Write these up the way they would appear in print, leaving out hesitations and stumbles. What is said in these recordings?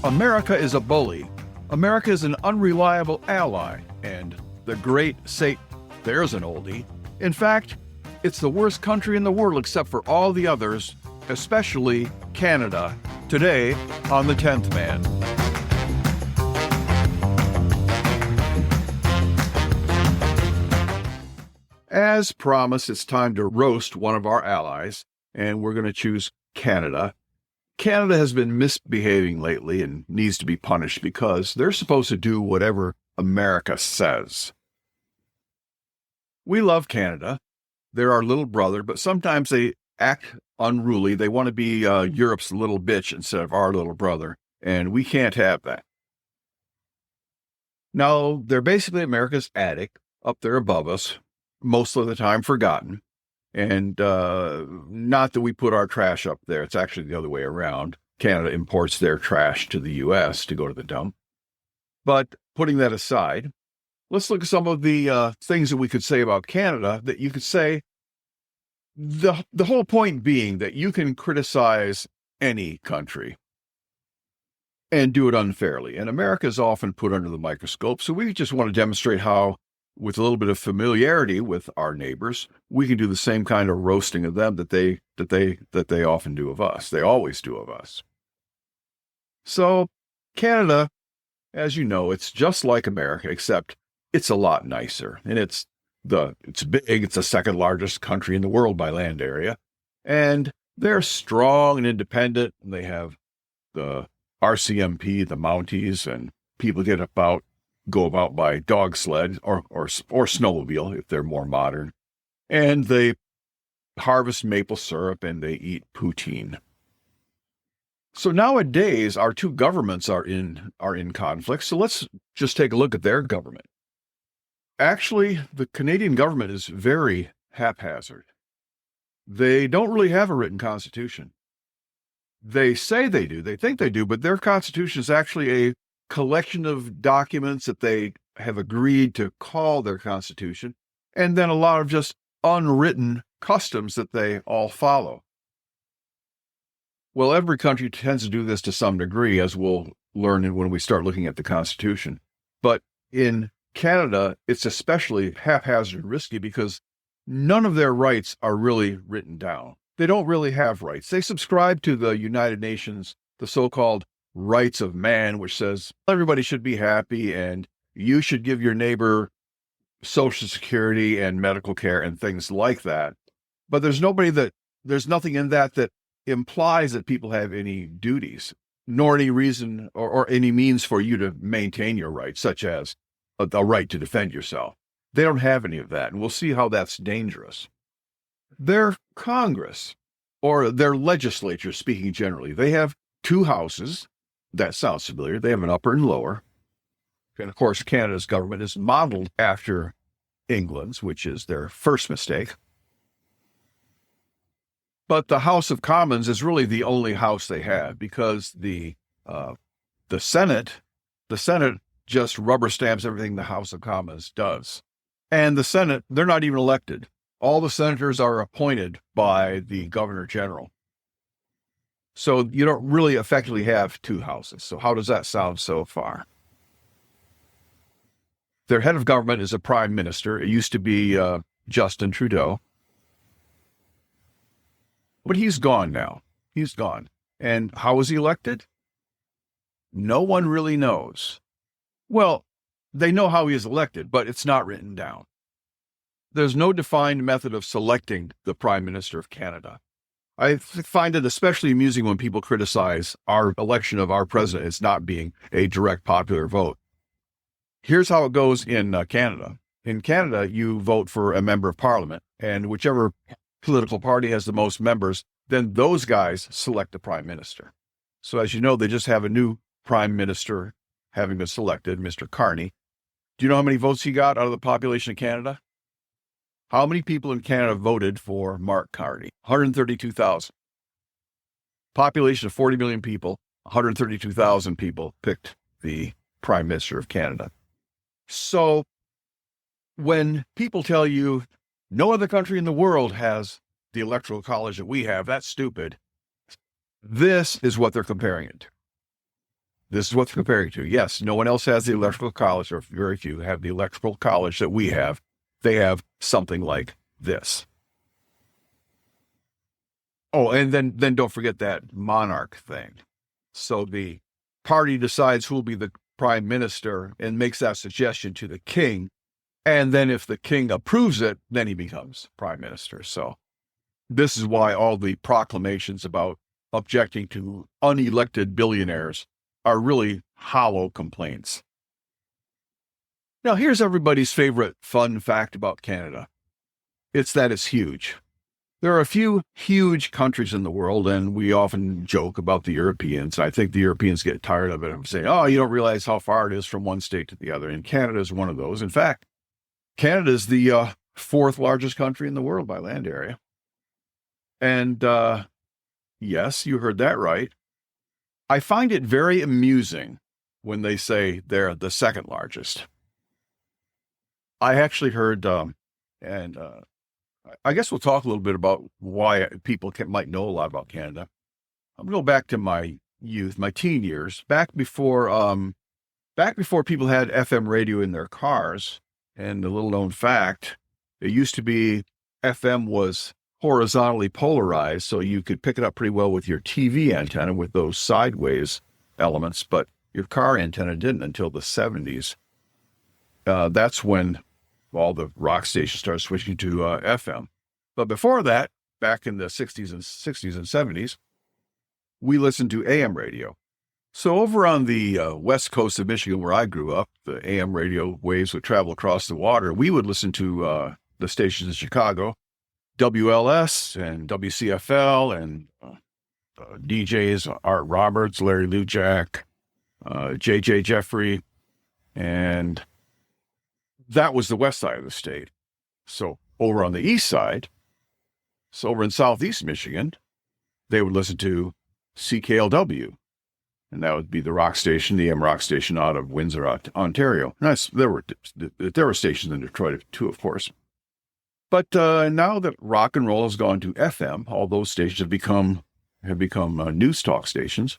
America is a bully. America is an unreliable ally. And the great Satan, there's an oldie. In fact, it's the worst country in the world except for all the others, especially Canada. Today on The 10th Man. As promised, it's time to roast one of our allies, and we're going to choose Canada. Canada has been misbehaving lately and needs to be punished because they're supposed to do whatever America says. We love Canada. They're our little brother, but sometimes they act unruly. They want to be Europe's little bitch instead of our little brother, and we can't have that. Now, they're basically America's attic, up there above us, most of the time forgotten. And not that we put our trash up there. It's actually the other way around. Canada imports their trash to the U.S. to go to the dump. But putting that aside, let's look at some of the things that we could say about Canada that you could say. The whole point being that you can criticize any country and do it unfairly. And America is often put under the microscope. So we just want to demonstrate how, with a little bit of familiarity with our neighbors, we can do the same kind of roasting of them that they often do of us. They always do of us. So Canada, as you know, it's just like America, except it's a lot nicer. And it's big. It's the second largest country in the world by land area. And they're strong and independent. And they have the RCMP, the Mounties, and people go about by dog sled or snowmobile if they're more modern. And they harvest maple syrup and they eat poutine. So nowadays, our two governments are in conflict. So let's just take a look at their government. Actually, the Canadian government is very haphazard. They don't really have a written constitution. They say they do, they think they do, but their constitution is actually a collection of documents that they have agreed to call their constitution, and then a lot of just unwritten customs that they all follow. Well, every country tends to do this to some degree, as we'll learn when we start looking at the Constitution. But in Canada, it's especially haphazard and risky because none of their rights are really written down. They don't really have rights. They subscribe to the United Nations, the so-called rights of man, which says everybody should be happy and you should give your neighbor Social Security and medical care and things like that. But there's nothing in that implies that people have any duties, nor any reason or any means for you to maintain your rights, such as a right to defend yourself. They don't have any of that, and we'll see how that's dangerous. Their Congress, or their legislature, speaking generally, they have two houses. That sounds familiar. They have an upper and lower. And of course, Canada's government is modeled after England's, which is their first mistake. But the House of Commons is really the only house they have because the Senate just rubber stamps everything the House of Commons does. And the Senate, they're not even elected. All the senators are appointed by the Governor General. So you don't really effectively have two houses. So how does that sound so far? Their head of government is a prime minister. It used to be Justin Trudeau. But he's gone now. He's gone. And how was he elected? No one really knows. Well, they know how he is elected, but it's not written down. There's no defined method of selecting the Prime Minister of Canada. I find it especially amusing when people criticize our election of our president as not being a direct popular vote. Here's how it goes in Canada. In Canada, you vote for a member of parliament, and whichever political party has the most members, then those guys select the prime minister. So as you know, they just have a new prime minister having been selected, Mr. Carney. Do you know how many votes he got out of the population of Canada? How many people in Canada voted for Mark Carney? 132,000. Population of 40 million people, 132,000 people picked the Prime Minister of Canada. So when people tell you no other country in the world has the electoral college that we have, that's stupid. This is what they're comparing it to. This is what they're comparing to. Yes, no one else has the electoral college, or very few have the electoral college that we have. They have something like this. Oh, and then don't forget that monarch thing. So the party decides who will be the prime minister and makes that suggestion to the king. And then if the king approves it, then he becomes prime minister. So this is why all the proclamations about objecting to unelected billionaires are really hollow complaints. Now, here's everybody's favorite fun fact about Canada. It's that it's huge. There are a few huge countries in the world, and we often joke about the Europeans. I think the Europeans get tired of it and say, oh, you don't realize how far it is from one state to the other. And Canada is one of those. In fact, Canada is the fourth largest country in the world by land area. And yes, you heard that right. I find it very amusing when they say they're the second largest. I actually heard, I guess we'll talk a little bit about why people might know a lot about Canada. I'm going to go back to my youth, my teen years, back before people had FM radio in their cars. And a little known fact, it used to be FM was horizontally polarized, so you could pick it up pretty well with your TV antenna with those sideways elements, but your car antenna didn't until the 70s. That's when all the rock stations started switching to FM. But before that, back in the 60s and 70s, we listened to AM radio. So over on the west coast of Michigan, where I grew up, the AM radio waves would travel across the water. We would listen to the stations in Chicago, WLS and WCFL, and DJs Art Roberts, Larry Lujak, JJ Jeffrey, and that was the west side of the state. So over on the east side, so over in southeast Michigan, they would listen to CKLW, and that would be the rock station, the AM rock station out of Windsor, Ontario. There were stations in Detroit too, of course. But now that rock and roll has gone to FM, all those stations have become news talk stations,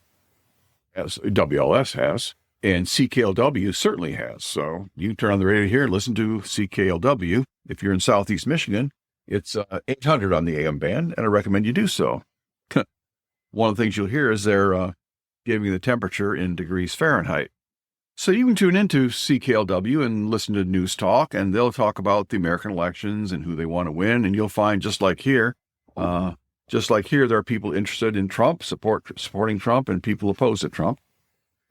as WLS has, and CKLW certainly has. So you can turn on the radio here and listen to CKLW. If you're in southeast Michigan, it's 800 on the AM band, and I recommend you do so. One of the things you'll hear is they're giving the temperature in degrees Fahrenheit. So you can tune into CKLW and listen to news talk, and they'll talk about the American elections and who they want to win. And you'll find, just like here, there are people interested in Trump, supporting Trump, and people opposed to Trump.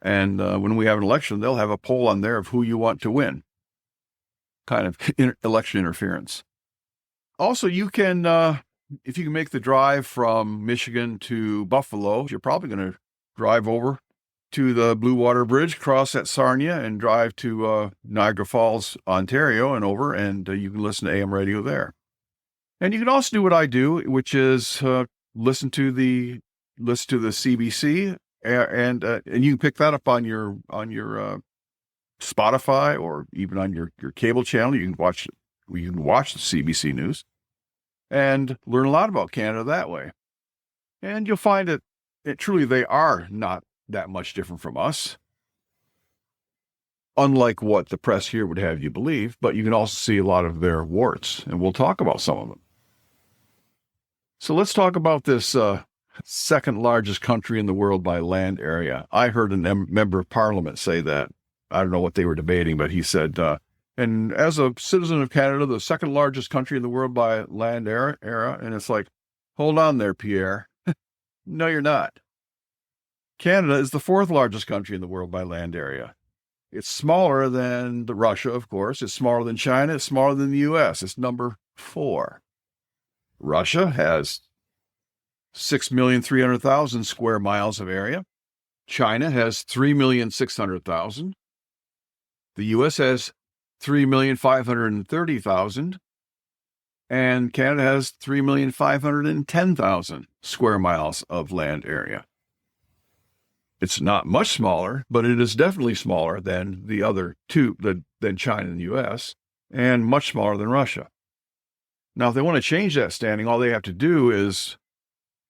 And when we have an election, they'll have a poll on there of who you want to win. Kind of election interference. Also, you can, if you can make the drive from Michigan to Buffalo, you're probably going to drive over to the Blue Water Bridge, cross at Sarnia, and drive to Niagara Falls, Ontario, and over, and you can listen to AM radio there. And you can also do what I do, which is listen to the CBC, and you can pick that up on your Spotify or even on your cable channel. You can watch the CBC News and learn a lot about Canada that way. And you'll find that truly they are not that much different from us, unlike what the press here would have you believe, but you can also see a lot of their warts, and we'll talk about some of them. So let's talk about this second largest country in the world by land area. I heard a member of parliament say that. I don't know what they were debating, but he said, and as a citizen of Canada, the second largest country in the world by land area, and it's like, hold on there, Pierre. No, you're not. Canada is the fourth largest country in the world by land area. It's smaller than Russia, of course. It's smaller than China. It's smaller than the U.S. It's number 4. Russia has 6,300,000 square miles of area. China has 3,600,000. The U.S. has 3,530,000. And Canada has 3,510,000 square miles of land area. It's not much smaller, but it is definitely smaller than the other two, than China and the U.S., and much smaller than Russia. Now, if they want to change that standing, all they have to do is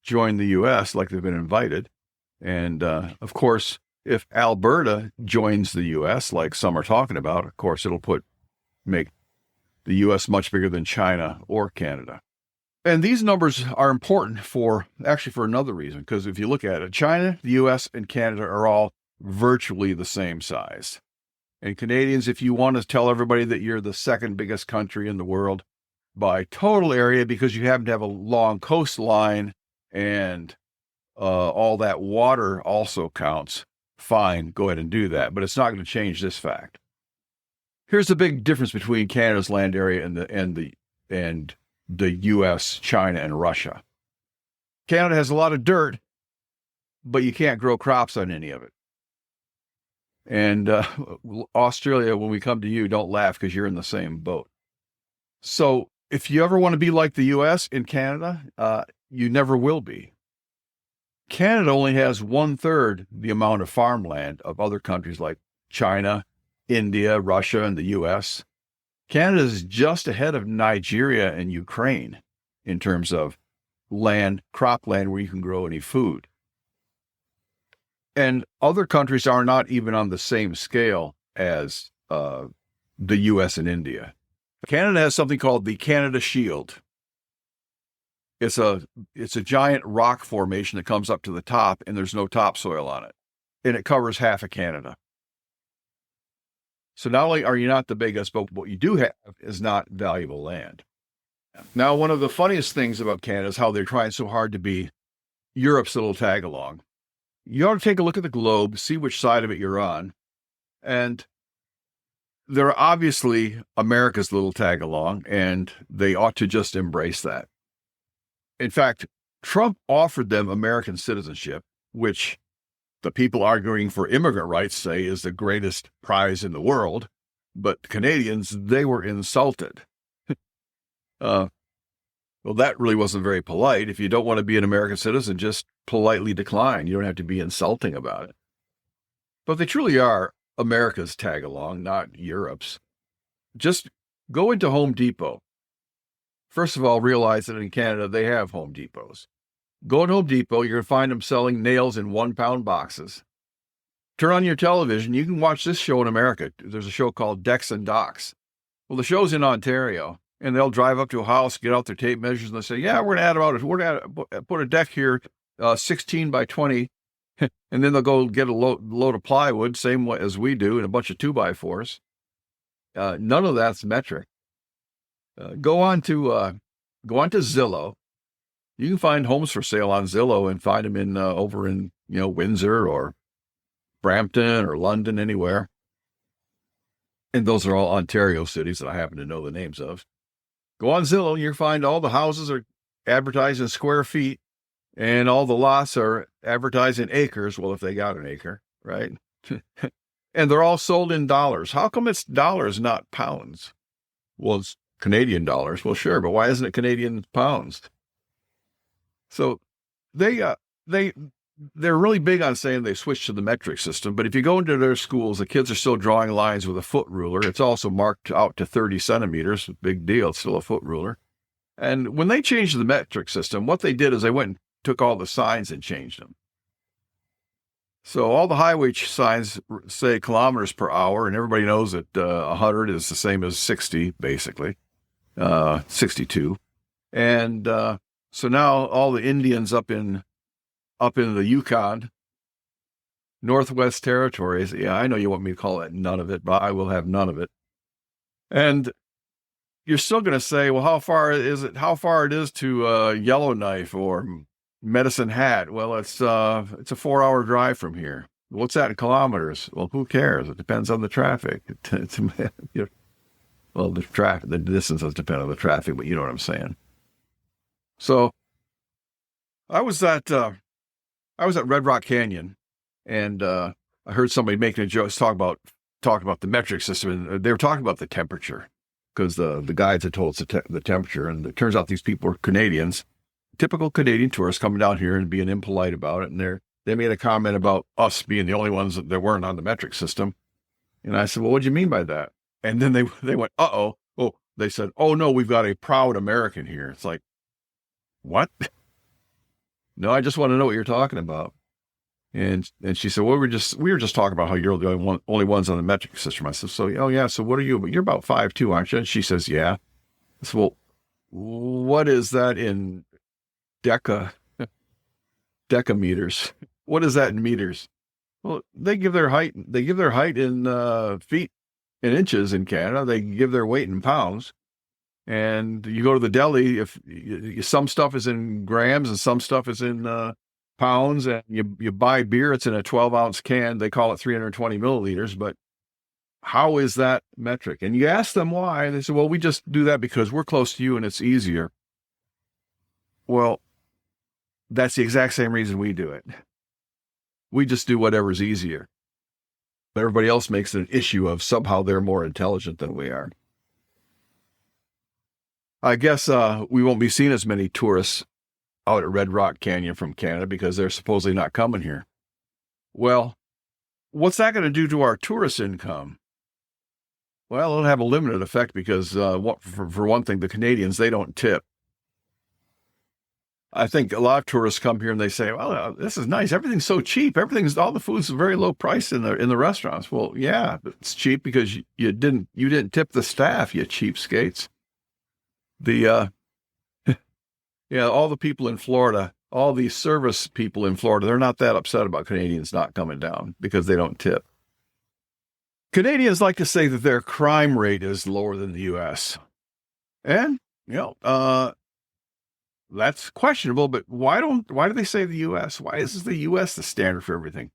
join the U.S. like they've been invited. And, of course, if Alberta joins the U.S., like some are talking about, of course, it'll make the U.S. much bigger than China or Canada. And these numbers are important for another reason, because if you look at it, China, the U.S., and Canada are all virtually the same size. And Canadians, if you want to tell everybody that you're the second biggest country in the world by total area because you happen to have a long coastline and all that water also counts, fine, go ahead and do that. But it's not going to change this fact. Here's the big difference between Canada's land area and the U.S., China, and Russia. Canada has a lot of dirt, but you can't grow crops on any of it. And Australia, when we come to you, don't laugh because you're in the same boat. So if you ever want to be like the U.S. in Canada, you never will be. Canada only has 1/3 the amount of farmland of other countries like China, India, Russia, and the U.S. Canada is just ahead of Nigeria and Ukraine in terms of cropland where you can grow any food. And other countries are not even on the same scale as the U.S. and India. Canada has something called the Canada Shield. It's a giant rock formation that comes up to the top, and there's no topsoil on it. And it covers half of Canada. So not only are you not the biggest, but what you do have is not valuable land. Now, one of the funniest things about Canada is how they're trying so hard to be Europe's little tag-along. You ought to take a look at the globe, see which side of it you're on. And they're obviously America's little tag-along, and they ought to just embrace that. In fact, Trump offered them American citizenship, which the people arguing for immigrant rights say is the greatest prize in the world. But Canadians, they were insulted. Well, that really wasn't very polite. If you don't want to be an American citizen, just politely decline. You don't have to be insulting about it. But they truly are America's tag-along, not Europe's. Just go into Home Depot. First of all, realize that in Canada, they have Home Depots. Go to Home Depot, you're going to find them selling nails in 1-pound boxes. Turn on your television, you can watch this show in America. There's a show called Decks and Docks. Well, the show's in Ontario, and they'll drive up to a house, get out their tape measures, and they'll say, yeah, we're going to put a deck here, 16 by 20, and then they'll go get a load of plywood, same way as we do, and a bunch of 2x4s. None of that's metric. Go on to Zillow. You can find homes for sale on Zillow and find them over in Windsor or Brampton or London, anywhere. And those are all Ontario cities that I happen to know the names of. Go on Zillow, you'll find all the houses are advertised in square feet, and all the lots are advertised in acres. Well, if they got an acre, right? And they're all sold in dollars. How come it's dollars, not pounds? Well, it's Canadian dollars. Well, sure, but why isn't it Canadian pounds? So they're really big on saying they switched to the metric system. But if you go into their schools, the kids are still drawing lines with a foot ruler. It's also marked out to 30 centimeters. Big deal. It's still a foot ruler. And when they changed the metric system, what they did is they went and took all the signs and changed them. So all the highway signs say kilometers per hour, and everybody knows that 100 is the same as 60, basically, 62. And so now all the Indians up in the Yukon, Northwest Territories, yeah, I know you want me to call it none of it, but I will have none of it. And you're still going to say, well, how far it is to Yellowknife or Medicine Hat? Well, it's a 4-hour drive from here. What's that in kilometers? Well, who cares? It depends on the traffic. Well, the distance does depend on the traffic, but you know what I'm saying. So I was at Red Rock Canyon, and I heard somebody making a joke, talking about the metric system, and they were talking about the temperature, because the guides had told us the temperature, and it turns out these people were Canadians, typical Canadian tourists coming down here and being impolite about it, and they made a comment about us being the only ones that weren't on the metric system, and I said, well, what do you mean by that? And then they went, oh, they said, oh no, we've got a proud American here. It's like, what? No, I just want to know what you're talking about. And she said, well, we were just talking about how you're the only ones on the metric system. I said, so, oh yeah, so what are you? You're about 5'2", aren't you? And she says, yeah. I said, well, what is that in decameters? What is that in meters? Well, they give their height in feet and inches in Canada. They give their weight in pounds. And you go to the deli, if some stuff is in grams and some stuff is in pounds, and you buy beer, it's in a 12-ounce can. They call it 320 milliliters, but how is that metric? And you ask them why, and they say, well, we just do that because we're close to you and it's easier. Well, that's the exact same reason we do it. We just do whatever's easier. But everybody else makes it an issue of somehow they're more intelligent than we are. I guess we won't be seeing as many tourists out at Red Rock Canyon from Canada because they're supposedly not coming here. Well, what's that going to do to our tourist income? Well, it'll have a limited effect because, for one thing, the Canadians, they don't tip. I think a lot of tourists come here and they say, well, this is nice. Everything's so cheap. All the food's very low price in the restaurants. Well, yeah, it's cheap because you didn't tip the staff, you cheapskates. All the people in Florida, all these service people in Florida, they're not that upset about Canadians not coming down because they don't tip. Canadians like to say that their crime rate is lower than the U.S. And, that's questionable, but why do they say the U.S.? Why is the U.S. the standard for everything?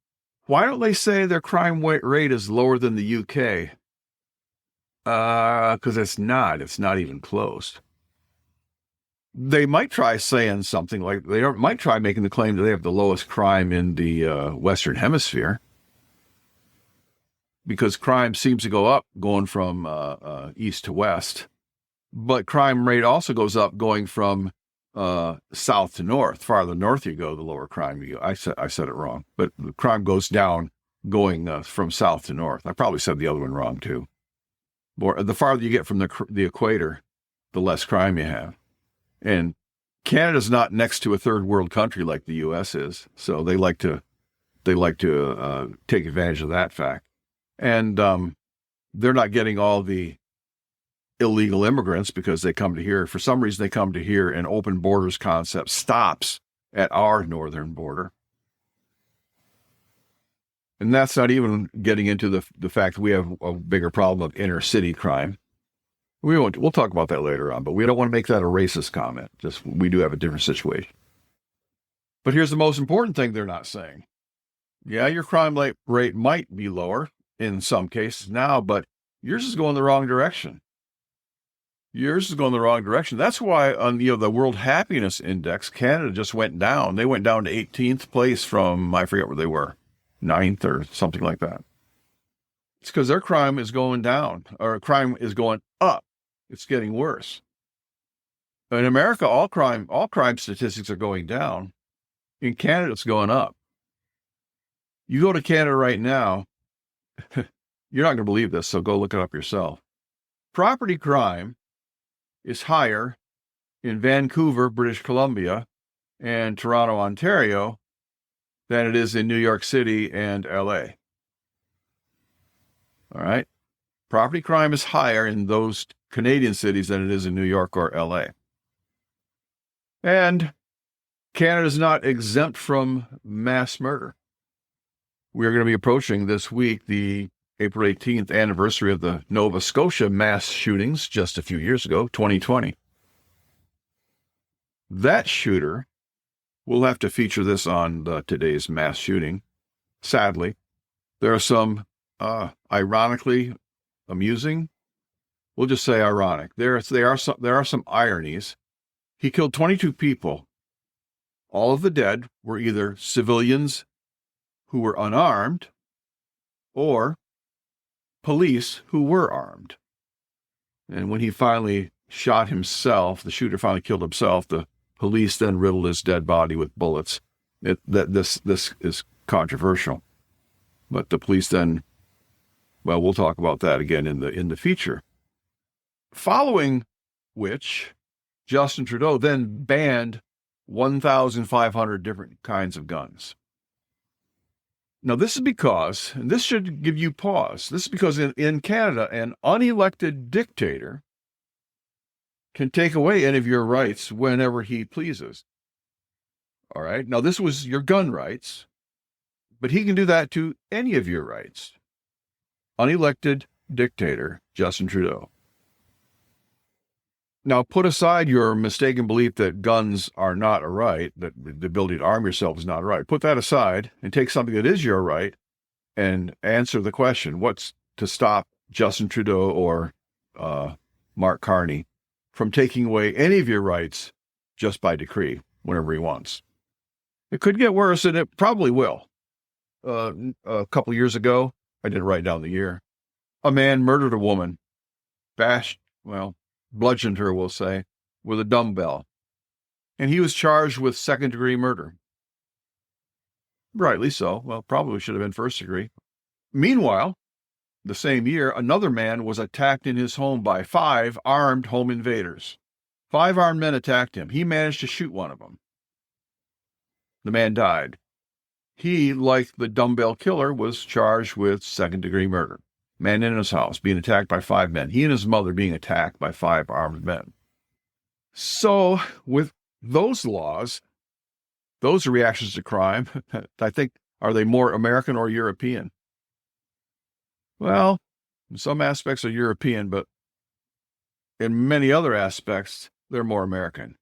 Why don't they say their crime rate is lower than the U.K.? Because it's not even close. They might try saying something like, might try making the claim that they have the lowest crime in the Western Hemisphere, because crime seems to go up going from east to west, but crime rate also goes up going from south to north. Farther north you go, the lower crime you go. I said it wrong, but the crime goes down going from south to north. I probably said the other one wrong too. The farther you get from the equator, the less crime you have. And Canada's not next to a third world country like the U.S. is, so they like to take advantage of that fact. And they're not getting all the illegal immigrants because they come to here. For some reason, they come to here, and open borders concept stops at our northern border. And that's not even getting into the fact that we have a bigger problem of inner city crime. We'll talk about that later on, but we don't want to make that a racist comment. Just, we do have a different situation. But here's the most important thing they're not saying. Yeah, your crime rate might be lower in some cases now, but yours is going the wrong direction. That's why on the World Happiness Index, Canada just went down. They went down to 18th place from, I forget where they were, 9th or something like that. It's because their crime is going down, or crime is going up. It's getting worse. In America, all crime statistics are going down. In Canada, it's going up. You go to Canada right now, you're not going to believe this, so go look it up yourself. Property crime is higher in Vancouver, British Columbia, and Toronto, Ontario, than it is in New York City and LA. All right? Property crime is higher in those Canadian cities than it is in New York or LA. And Canada is not exempt from mass murder. We are going to be approaching this week the April 18th anniversary of the Nova Scotia mass shootings just a few years ago, 2020. That shooter, we'll have to feature this on today's mass shooting. Sadly, there are some ironically amusing. We'll just say ironic. There are some ironies. He killed 22 people. All of the dead were either civilians who were unarmed or police who were armed. And when he finally shot himself, the shooter finally killed himself, the police then riddled his dead body with bullets. This is controversial. But the police then, well, we'll talk about that again in the feature. Following which, Justin Trudeau then banned 1,500 different kinds of guns. Now, this is because, and this should give you pause, this is because in Canada, an unelected dictator can take away any of your rights whenever he pleases. All right. Now, this was your gun rights, but he can do that to any of your rights. Unelected dictator Justin Trudeau. Now, put aside your mistaken belief that guns are not a right, that the ability to arm yourself is not a right. Put that aside and take something that is your right and answer the question, what's to stop Justin Trudeau or Mark Carney from taking away any of your rights just by decree whenever he wants? It could get worse, and it probably will. A couple years ago, I didn't write down the year, a man murdered a woman, bludgeoned her, we'll say, with a dumbbell. And he was charged with second-degree murder. Rightly so. Well, probably should have been first degree. Meanwhile, the same year, another man was attacked in his home by 5 armed home invaders. 5 armed men attacked him. He managed to shoot one of them. The man died. He, like the dumbbell killer, was charged with second-degree murder. Man in his house being attacked by 5 men. He and his mother being attacked by 5 armed men. So, with those laws, those reactions to crime, I think, are they more American or European? Well, in some aspects are European, but in many other aspects, they're more American.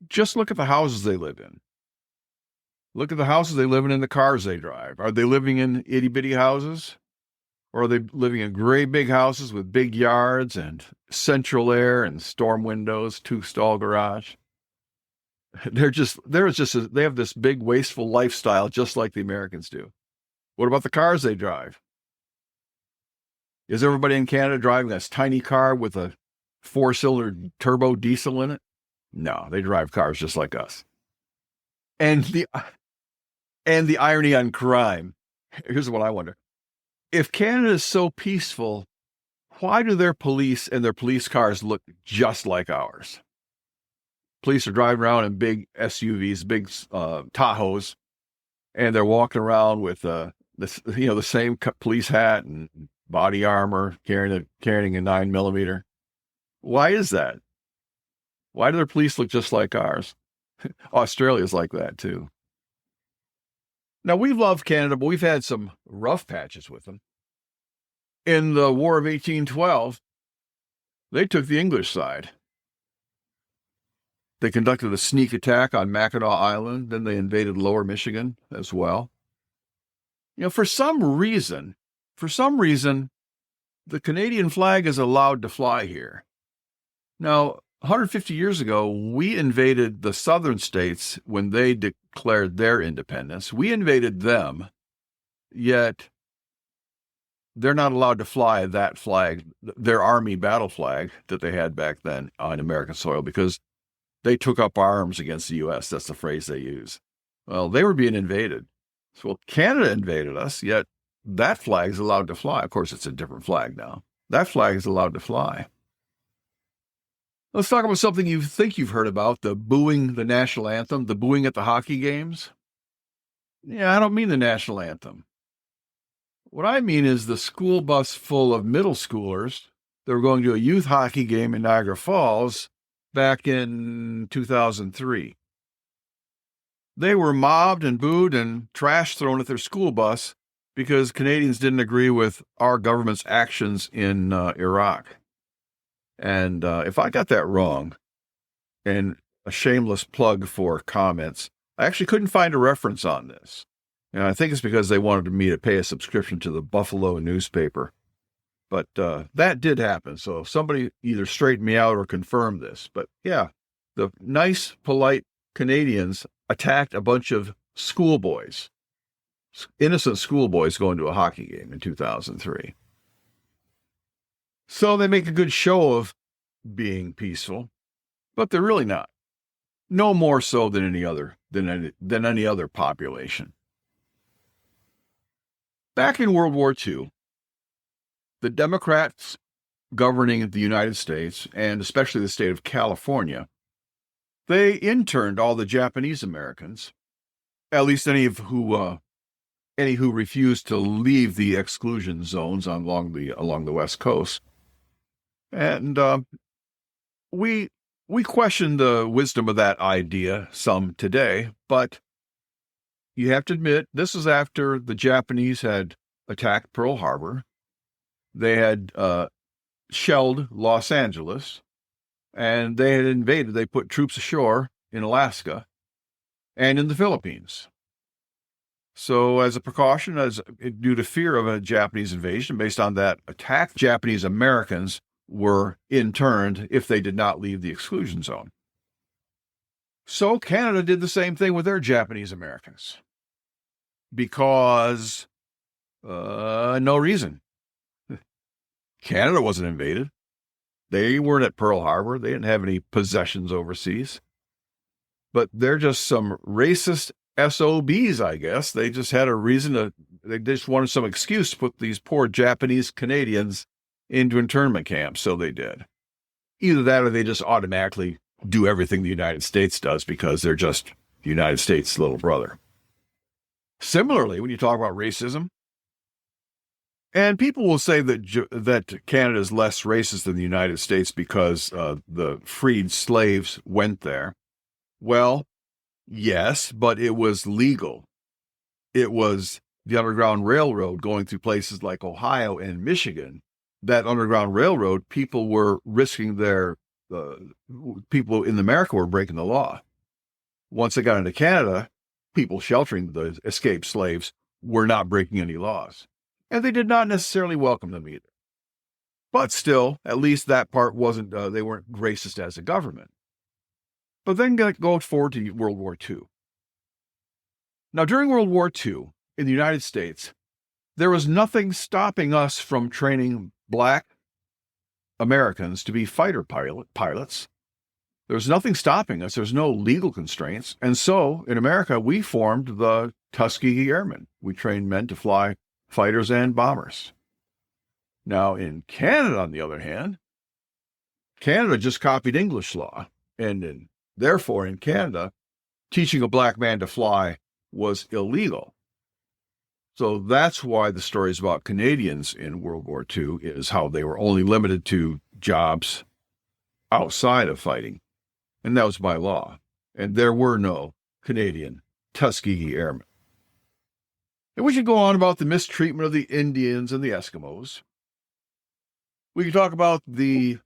Just look at the houses they live in. Look at the houses they live in and the cars they drive. Are they living in itty-bitty houses? Or are they living in great big houses with big yards and central air and storm windows, 2-stall garage? They have this big wasteful lifestyle just like the Americans do. What about the cars they drive? Is everybody in Canada driving this tiny car with a 4-cylinder turbo diesel in it? No, they drive cars just like us. And the irony on crime. Here's what I wonder. If Canada is so peaceful, why do their police and their police cars look just like ours? Police are driving around in big SUVs, big Tahoes, and they're walking around with the same police hat and body armor, carrying a 9mm. Why is that? Why do their police look just like ours? Australia's like that too. Now, we've loved Canada, but we've had some rough patches with them. In the War of 1812, they took the English side. They conducted a sneak attack on Mackinac Island. Then they invaded Lower Michigan as well. For some reason, the Canadian flag is allowed to fly here. Now, 150 years ago, we invaded the southern states when they declared their independence. We invaded them, yet they're not allowed to fly that flag, their army battle flag that they had back then on American soil, because they took up arms against the U.S. That's the phrase they use. Well, they were being invaded. So Canada invaded us, yet that flag is allowed to fly. Of course, it's a different flag now. That flag is allowed to fly. Let's talk about something you think you've heard about, the booing the national anthem, the booing at the hockey games. Yeah, I don't mean the national anthem. What I mean is the school bus full of middle schoolers that were going to a youth hockey game in Niagara Falls back in 2003. They were mobbed and booed and trash thrown at their school bus because Canadians didn't agree with our government's actions in Iraq. And if I got that wrong, and a shameless plug for comments, I actually couldn't find a reference on this. And I think it's because they wanted me to pay a subscription to the Buffalo newspaper. But that did happen. So somebody either straightened me out or confirmed this. But yeah, the nice, polite Canadians attacked a bunch of schoolboys, innocent schoolboys going to a hockey game in 2003. So they make a good show of being peaceful, but they're really not. No more so than any other population. Back in World War II, the Democrats governing the United States, and especially the state of California, they interned all the Japanese Americans, at least any of who any who refused to leave the exclusion zones along the West Coast. And we question the wisdom of that idea some today, but you have to admit this is after the Japanese had attacked Pearl Harbor. They had shelled Los Angeles, and they had invaded. They put troops ashore in Alaska and in the Philippines. So as a precaution, due to fear of a Japanese invasion, based on that attack, Japanese Americans were interned if they did not leave the exclusion zone. So Canada did the same thing with their Japanese Americans because no reason. Canada wasn't invaded. They weren't at Pearl Harbor. They didn't have any possessions overseas. But they're just some racist SOBs, I guess. They just had a reason they just wanted some excuse to put these poor Japanese Canadians into internment camps, so they did. Either that or they just automatically do everything the United States does because they're just the United States' little brother. Similarly, when you talk about racism, and people will say that Canada is less racist than the United States because the freed slaves went there. Well, yes, but it was legal. It was the Underground Railroad going through places like Ohio and Michigan. That Underground Railroad, people were risking people in America were breaking the law. Once they got into Canada, people sheltering the escaped slaves were not breaking any laws. And they did not necessarily welcome them either. But still, at least that part wasn't, they weren't racist as a government. But then go forward to World War II. Now, during World War II, in the United States, there was nothing stopping us from training Black Americans to be fighter pilots. There was nothing stopping us. There's no legal constraints. And so, in America, we formed the Tuskegee Airmen. We trained men to fly fighters and bombers. Now, in Canada, on the other hand, Canada just copied English law. And therefore, in Canada, teaching a Black man to fly was illegal. So that's why the stories about Canadians in World War II is how they were only limited to jobs outside of fighting. And that was by law. And there were no Canadian Tuskegee Airmen. And we could go on about the mistreatment of the Indians and the Eskimos. We could talk about the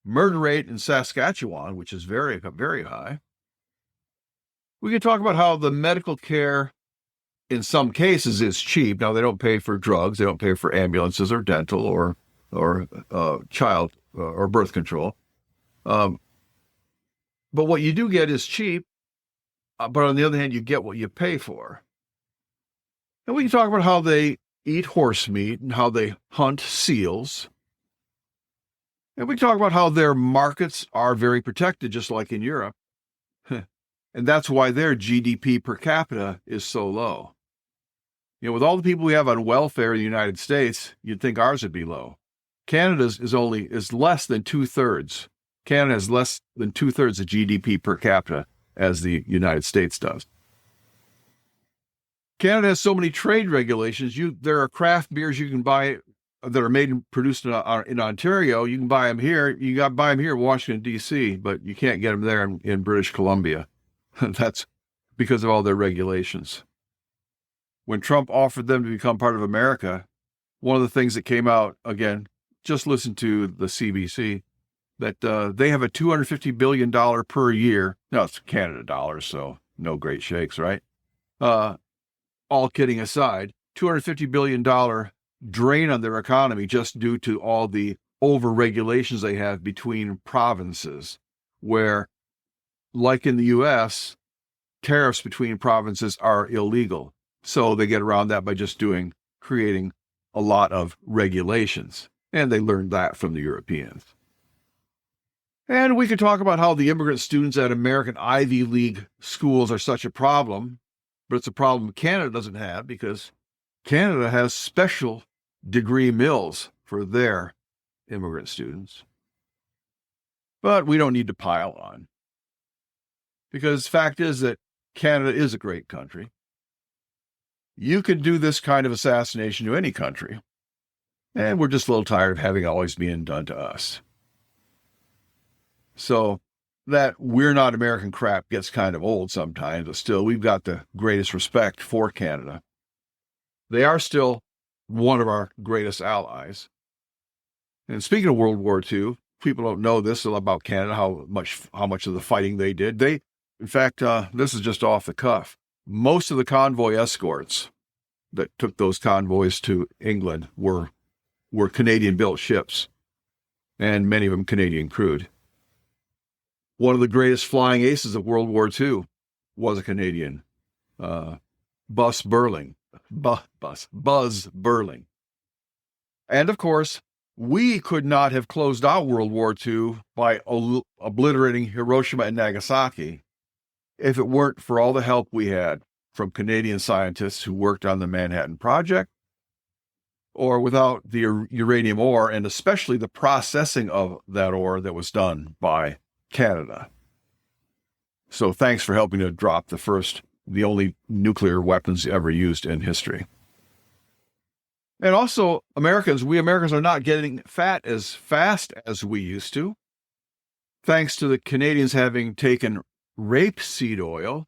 murder rate in Saskatchewan, which is very, very high. We could talk about how the medical care in some cases is cheap. Now, they don't pay for drugs. They don't pay for ambulances or dental or child or birth control. But what you do get is cheap. But on the other hand, you get what you pay for. And we can talk about how they eat horse meat and how they hunt seals. And we can talk about how their markets are very protected, just like in Europe. And that's why their GDP per capita is so low. You know, with all the people we have on welfare in the United States, you'd think ours would be low. Canada's is less than 2/3. Canada has less than 2/3 of GDP per capita as the United States does. Canada has so many trade regulations. There are craft beers you can buy that are made and produced in Ontario. You can buy them here. You got to buy them here in Washington, D.C., but you can't get them there in British Columbia. That's because of all their regulations. When Trump offered them to become part of America, one of the things that came out, again, just listen to the CBC, that they have a $250 billion per year. No, it's Canada dollars, so no great shakes, right? All kidding aside, $250 billion drain on their economy just due to all the over-regulations they have between provinces, where, like in the U.S., tariffs between provinces are illegal. So they get around that by just creating a lot of regulations. And they learned that from the Europeans. And we could talk about how the immigrant students at American Ivy League schools are such a problem, but it's a problem Canada doesn't have because Canada has special degree mills for their immigrant students. But we don't need to pile on. Because the fact is that Canada is a great country. You could do this kind of assassination to any country. And we're just a little tired of having it always being done to us. So that we're not American crap gets kind of old sometimes, but still, we've got the greatest respect for Canada. They are still one of our greatest allies. And speaking of World War II, people don't know this about Canada, how much of the fighting they did. In fact, this is just off the cuff. Most of the convoy escorts that took those convoys to England were Canadian-built ships, and many of them Canadian-crewed. One of the greatest flying aces of World War II was a Canadian, Buzz Burling. And of course, we could not have closed out World War II by obliterating Hiroshima and Nagasaki if it weren't for all the help we had from Canadian scientists who worked on the Manhattan Project, or without the uranium ore, and especially the processing of that ore that was done by Canada. So thanks for helping to drop the only nuclear weapons ever used in history. And also, we Americans are not getting fat as fast as we used to, thanks to the Canadians having taken rapeseed oil,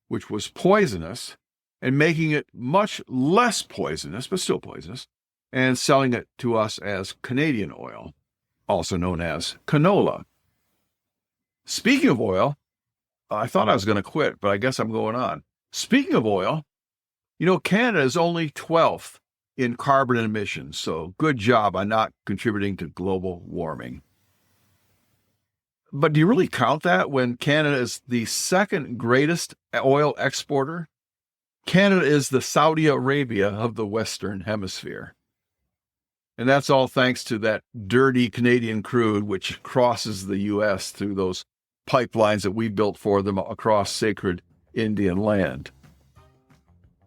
which was poisonous, and making it much less poisonous, but still poisonous, and selling it to us as Canadian oil, also known as canola. Speaking of oil, I thought I was going to quit, but I guess I'm going on. Speaking of oil, Canada is only 12th in carbon emissions, so good job on not contributing to global warming. But do you really count that when Canada is the second greatest oil exporter? Canada is the Saudi Arabia of the Western Hemisphere. And that's all thanks to that dirty Canadian crude which crosses the U.S. through those pipelines that we built for them across sacred Indian land.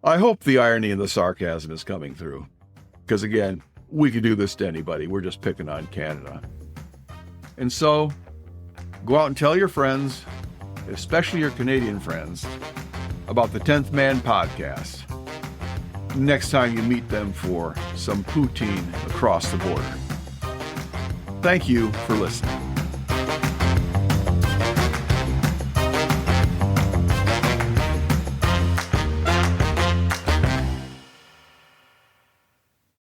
I hope the irony and the sarcasm is coming through. Because again, we could do this to anybody. We're just picking on Canada. And so, go out and tell your friends, especially your Canadian friends, about the 10th Man podcast next time you meet them for some poutine across the border. Thank you for listening.